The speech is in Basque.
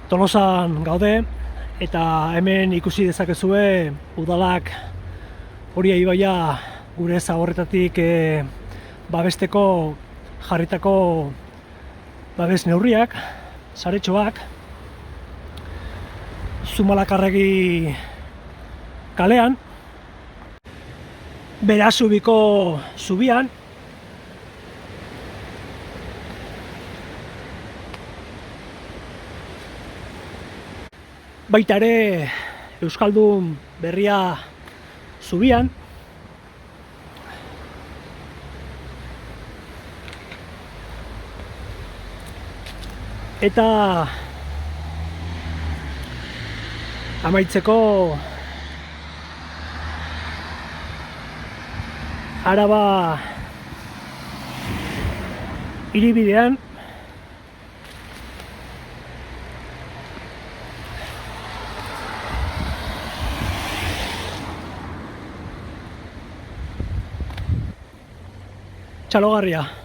Tolosan gaude eta hemen ikusi dezakezue udalak Oria ibaia gure zaborretatik babesteko jarritako babes neurriak, saretxoak, Zumalakarregi kalean, Berazubiko zubian, baita ere Euskaldun Berria zubian, eta amaitzeko Araba hiribidean txalogarria.